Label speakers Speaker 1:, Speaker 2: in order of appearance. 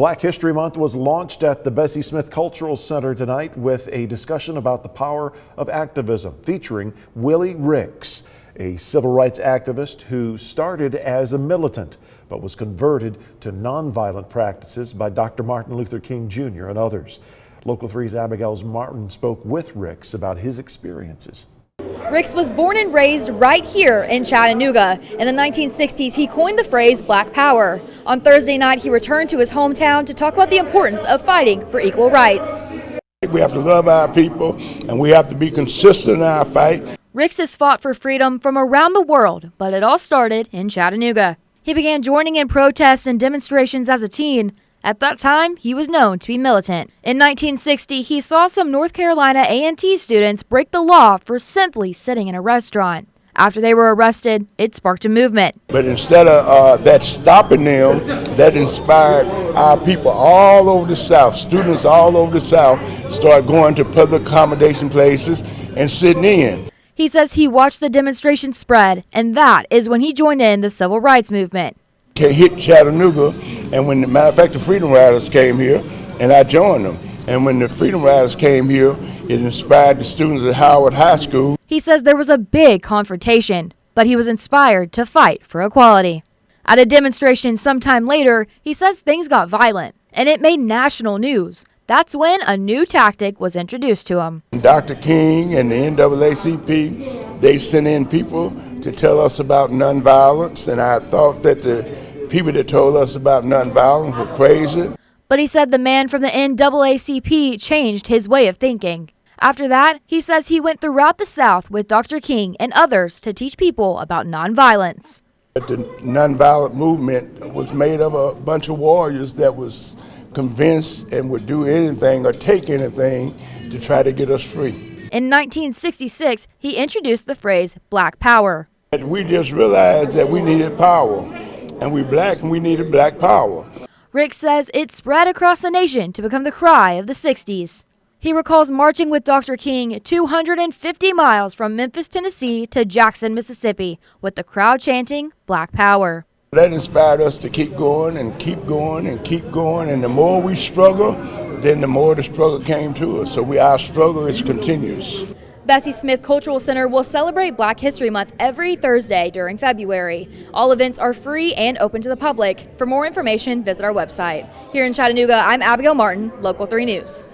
Speaker 1: Black History Month was launched at the Bessie Smith Cultural Center tonight with a discussion about the power of activism featuring Willie Ricks, a civil rights activist who started as a militant but was converted to nonviolent practices by Dr. Martin Luther King Jr. and others. Local 3's Abigail Martin spoke with Ricks about his experiences.
Speaker 2: Ricks was born and raised right here in Chattanooga. In the 1960s, he coined the phrase Black Power. On Thursday night, he returned to his hometown to talk about the importance of fighting for equal rights.
Speaker 3: We have to love our people, and we have to be consistent in our fight.
Speaker 2: Ricks has fought for freedom from around the world, but it all started in Chattanooga. He began joining in protests and demonstrations as a teen. At that time, he was known to be militant. In 1960, he saw some North Carolina A&T students break the law for simply sitting in a restaurant. After they were arrested, it sparked a movement.
Speaker 3: But instead of that stopping them, that inspired our people all over the South, students all over the South, start going to public accommodation places and sitting in.
Speaker 2: He says he watched the demonstration spread, and that is when he joined in the civil rights movement.
Speaker 3: Hit Chattanooga, and when, matter of fact, the Freedom Riders came here, and I joined them. And when the Freedom Riders came here, it inspired the students at Howard High School.
Speaker 2: He says there was a big confrontation, but he was inspired to fight for equality. At a demonstration sometime later, he says things got violent, and it made national news. That's when a new tactic was introduced to him.
Speaker 3: Dr. King and the NAACP, they sent in people to tell us about nonviolence, and I thought that the people that told us about nonviolence were crazy.
Speaker 2: But he said the man from the NAACP changed his way of thinking. After that, he says he went throughout the South with Dr. King and others to teach people about nonviolence.
Speaker 3: The nonviolent movement was made of a bunch of warriors that was convinced and would do anything or take anything to try to get us free.
Speaker 2: In 1966, he introduced the phrase Black Power.
Speaker 3: We just realized that we needed power, and we black and we needed black power.
Speaker 2: Rick says it spread across the nation to become the cry of the 60s. He recalls marching with Dr. King 250 miles from Memphis, Tennessee to Jackson, Mississippi, with the crowd chanting Black Power.
Speaker 3: That inspired us to keep going and keep going and keep going, and the more we struggle, then the more the struggle came to us. So our struggle is continuous.
Speaker 2: Bessie Smith Cultural Center will celebrate Black History Month every Thursday during February. All events are free and open to the public. For more information, visit our website. Here in Chattanooga, I'm Abigail Martin, Local 3 News.